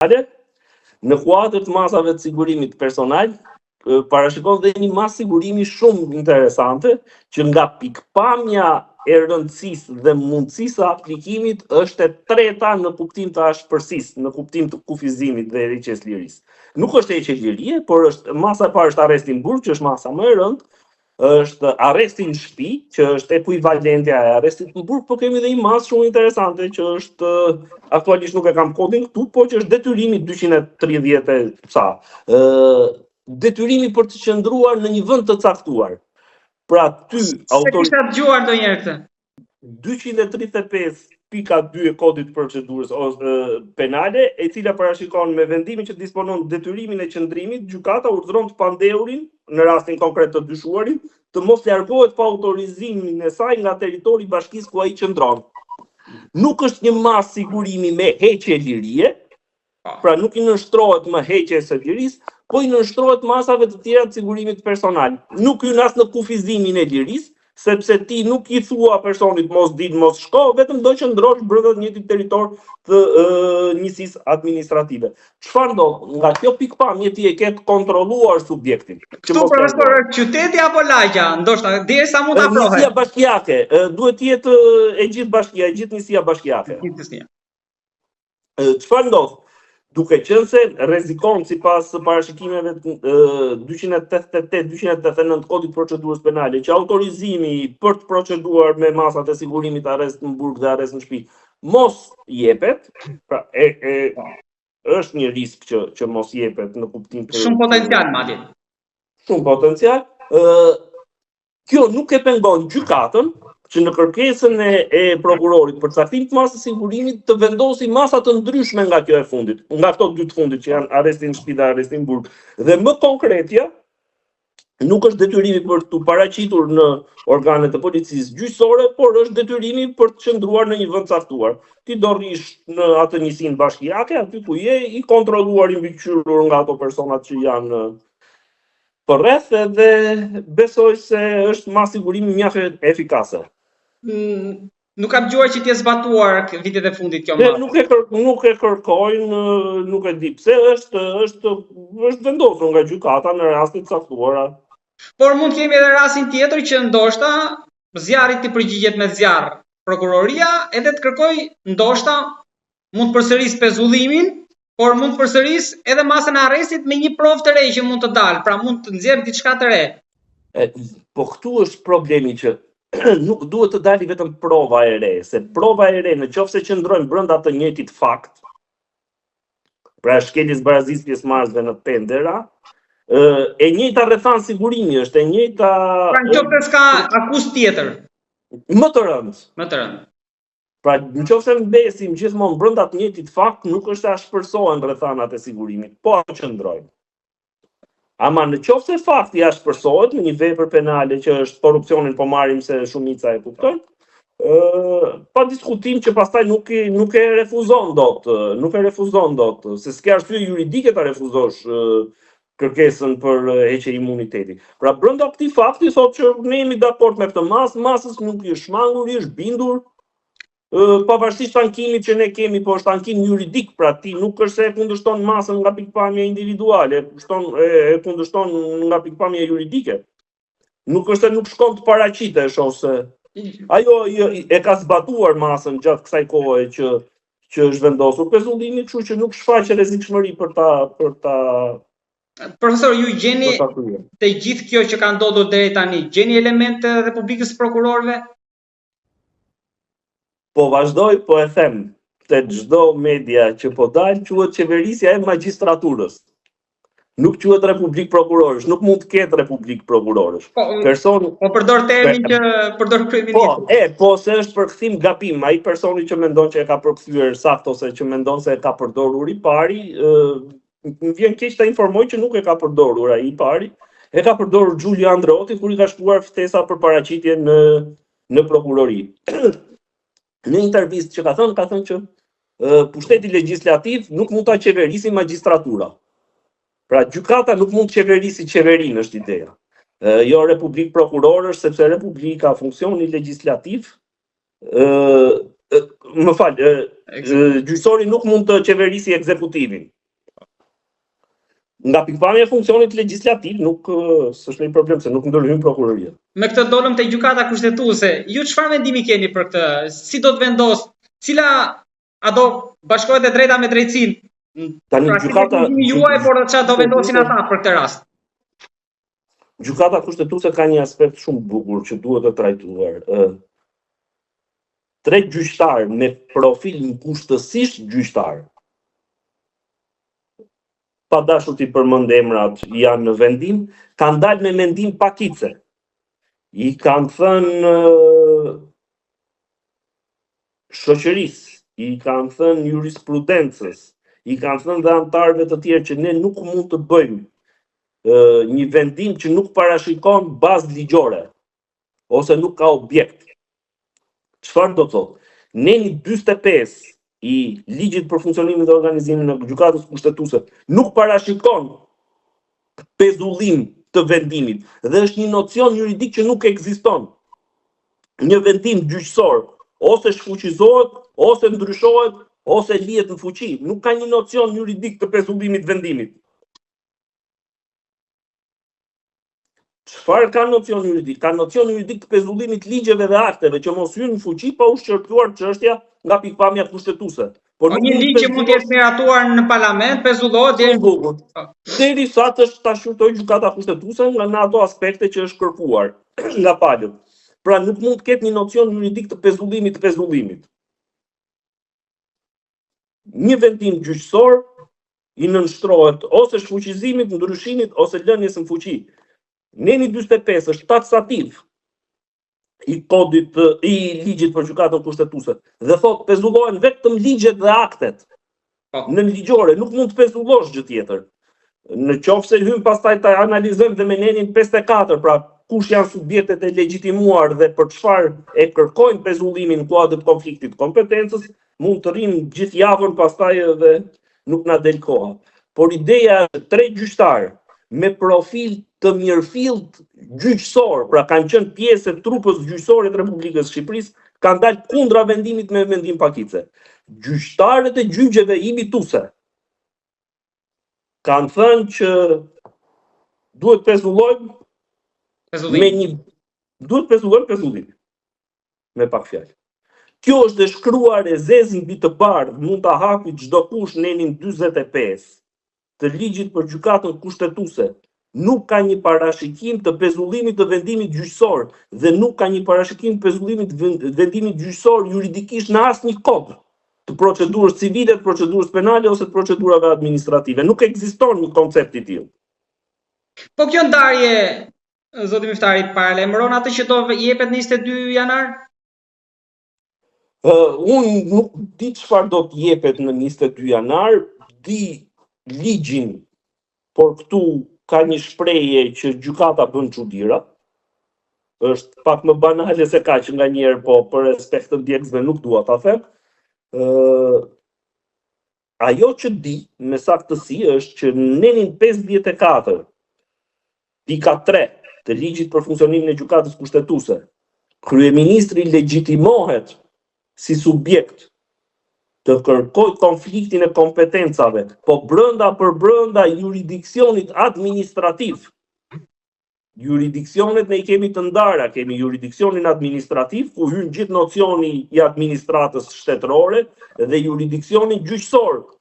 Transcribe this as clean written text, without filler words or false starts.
penale, në kuadër të masave të sigurimit personal, parashikon dhe një masë sigurimi shumë interesante, që nga pikpamja e rëndësisë dhe mundësisë së aplikimit është e treta në kuptim të ashpërsisë, në kuptim të kufizimit dhe heqjes lirisë. Nuk është heqje lirie, por është masa e parë është arresti në burg, që është masa më e rëndë, është arresti në shtëpi, që është ekuivalentja e arrestit në burg, por kemi dhe një masë shumë interesante që është aktualisht nuk e kam kodin këtu, por që është detyrimi 230 ca. Detyrimi për të qëndruar në një vend të caktuar. Pra ty Se kisha dëgjuar ndonjëherë këtë. 235.2 e kodit procedurës penale, e cila parashikon me vendimin që disponon detyrimin e qëndrimit, gjykata urdhëron të pandeurin, në rastin konkret të dyshuarit, të mos largohet pa autorizimin e saj nga territori i bashkisë ku ai qëndron. Nuk është një masë sigurimi me heqje lirie, pra nuk i nënshtrohet më heqjes së lirisë, po i nënshtrohet masave të tjera të sigurimit personal. Nuk hyn as në kufizimin e lirisë, sepse ti nuk i thua personit mos dil, mos shko, vetëm do qëndrosh brenda të njëjtit territor të njësisë administrative. Çfarë ndodh? Nga kjo pikpamje ti e ke kontrolluar subjektin. Këtu profesor, qyteti apo lagja, ndoshta derisa mund ta afrohet. Njësia bashkiake, duhet të jetë e gjithë bashkia, e gjithë njësia bashkiake. Çfarë ndodh? Duke qenë se rrezikon sipas parashikimeve 288-289 kodit procedurës penale që autorizimi për të proceduar me masat e sigurimit arrest në burg dhe arrest në shtëpi mos jepet, pra është një risk që mos jepet në kuptim të shumë potencial madje. Shumë potencial. Kjo nuk e pengon gjykatën që në kërkesën e prokurorit për caktim të masës sigurimit të vendosi masa të ndryshme nga kjo e fundit, nga këto dy të fundit që janë arresti në shtëpi dhe arresti në burg. Dhe më konkretja, nuk është detyrimi për të paraqitur në organet e policisë gjyqësore, por është detyrimi për të qëndruar në një vend caktuar. Ti do rrish në atë njësinë bashkiake, aty ku je, i kontrolluar, i mbikëqyrur nga ato personat që janë përreth, dhe besoj se është masë sigurimi mjaft efikase. Nuk kam dëgjuar që t'je zbatuar vitet e fundit kjo masë. Nuk e kërkojnë, nuk e di pse, është vendosur nga gjykata në raste të caktuara. Por mund kemi edhe rastin tjetër që ndoshta zjarri të përgjigjet me zjarr prokuroria edhe të kërkoj ndoshta mund të përsëris pezullimin, por mund të përsëris edhe masën e arrestit me një provë të re që mund të dalë, pra mund të nxjerrë diçka të re. Po këtu është problemi që nuk duhet të dali vetëm prova e re, se prova e re nëse qëndrojnë brenda të njëjtit fakt, pra shkeljes barazisë pjesëmarrësve në pendera, e njëjta rrethan sigurimi është, e njëjta. Pra nëse s'ka akuzë tjetër. Më të rëndë. Pra nëse mbesim gjithmonë brenda të njëjtit fakt, nuk është se ashpërsohen rrethanat e sigurimit, po qëndrojnë. Ama nëse fakti ashpërsohet në një vepër penale që është korrupsionin, po marrim se shumica e kupton, pa diskutim që pastaj nuk e refuzon dot, se s'ke arsye juridike ta refuzosh kërkesën për heqje imuniteti. Pra brenda këtij fakti thotë që ne jemi dakord me këtë masës nuk i është shmangur, i është bindur, pavarësisht tankimit që ne kemi, po është tankim juridik, pra ti nuk është se e kundërshton masën nga pikpamja individuale, e kundërshton nga pikpamja juridike. Nuk është se nuk shkon të paraqite, shoh se ajo e ka zbatuar masën gjatë kësaj kohe që është vendosur pezullimi, kështu që nuk shfaq rrezikshmëri për ta. Profesor, ju gjeni te gjithë kjo që ka ndodhur deri tani, gjeni elemente të Republikës Prokurorëve? Po vazhdoj, po e them, te çdo media që po dalë quhet qeverisja e magjistraturës. Nuk quhet Republikë Prokurorësh, nuk mund të ketë Republikë Prokurorësh. Po përdor termin që përdor kryeministri. Po se është përkthim gabim, ai personi që mendon që e ka përkthyer saktë ose që mendon se e ka përdorur i pari, më vjen keq ta informoj që nuk e ka përdorur ai i pari, e ka përdorur Giulio Andreotti kur i ka shkruar ftesa për paraqitje në prokurori. Në intervistë që ka thënë që pushteti legjislativ nuk mund ta qeverisi magjistratura. Pra gjykata nuk mund të qeverisi qeverinë, është ideja. Jo Republikë Prokurorësh, sepse Republika funksioni legjislativ Më fal, gjyqësori nuk mund të qeverisi ekzekutivin. Nga pikpamja e funksionit legjislativ nuk s'është një problem se nuk ndërhyn prokuroria. Me këtë dolëm te gjykata kushtetuese, ju çfarë mendimi keni për këtë? Si do të vendos? A do bashkohet e drejta me drejtësinë? Tani gjykata juaj, por çfarë do vendosin ata për këtë rast? Gjykata kushtetuese ka një aspekt shumë bukur që duhet të trajtuar. 3 gjyqtar me profil kushtësisht gjyqtar, pa dashur t'i përmend emrat, janë në vendim, kanë dalë me mendim pakice. I kanë thënë shoqërisë, i kanë thënë jurisprudencës, i kanë thënë dhe antarëve të tjerë që ne nuk mund të bëjmë një vendim që nuk parashikon bazë ligjore, ose nuk ka objekt. Çfarë do të thotë? Neni 45 i ligjit për funksionimin dhe organizimin e gjykatës kushtetuese nuk parashikon pezullim të vendimit dhe është një nocion juridik që nuk ekziston. Një vendim gjyqësor ose shfuqizohet, ose ndryshohet, ose lihet në fuqi. Nuk ka një nocion juridik të pezullimit vendimit. Çfarë ka nocion juridik? Ka nocion juridik të pezullimit ligjeve dhe akteve që mos hynë në fuqi pa u shqyrtuar çështja nga pikpamja kushtetuese. Por një ligj që mund të jetë miratuar në parlament pezullohet derisa ta shqyrtojë gjykata kushtetuese nga ato aspekte që është kërkuar nga palët. Pra nuk mund të ketë një nocion juridik të pezullimit. Një vendim gjyqësor i nënshtrohet ose shfuqizimit, ndryshimit ose lënies në fuqi. Neni 45 është taksativ i kodit i ligjit për gjykatën kushtetuese dhe thotë pezullohen vetëm ligjet dhe aktet. Në ligjore nuk mund të pezullosh gjë tjetër. Në qoftë se hyn pastaj ta analizojmë dhe me nenin 54, pra kush janë subjektet e legjitimuar dhe për çfarë e kërkojnë pezullimin në kuadër të konfliktit kompetencës, mund të rrim gjithë javën pastaj edhe nuk na del koha. Por ideja është 3 gjyqtar me profil të mirëfillt gjyqësor, pra kanë qenë pjesë e trupës gjyqësore të Republikës së Shqipërisë, kanë dalë kundra vendimit me mendim pakice. Gjyqtarët e gjyqeve imituese kanë thënë që duhet pezullojmë pezullim. Me pak fjalë. Kjo është e shkruar e zezë mbi të bardhë, mund ta hapi çdo kush nenin 45 të ligjit për gjykatën kushtetuese. Nuk ka një parashikim të pezullimit të vendimit gjyqësor dhe nuk ka një parashikim të pezullimit të vendimit gjyqësor juridikisht në asnjë kod të procedurës civile, të procedurës penale ose të procedurave administrative. Nuk ekziston një koncept i tillë. Po kjo ndarje, zoti Miftari, paralajmëron atë që do jepet 22 janar? Unë nuk di çfarë do të jepet në 22 janar, di ligjin, por këtu ka një shprehje që gjykata bën çuditëra. Është pak më banale se kaq nganjëherë, po për respekt të ndjekësve nuk dua ta them. Ajo që di me saktësi është që nenin 54 pika 3 të ligjit për funksionimin e gjykatës kushtetuese, kryeministri legjitimohet si subjekt të kërkoj konfliktin e kompetencave, po brenda juridiksionit administrativ. Juridiksionet ne I kemi të ndara, kemi juridiksionin administrativ, ku hyn gjithë nocioni I administratës shtetërore, dhe juridiksionin gjyqësor,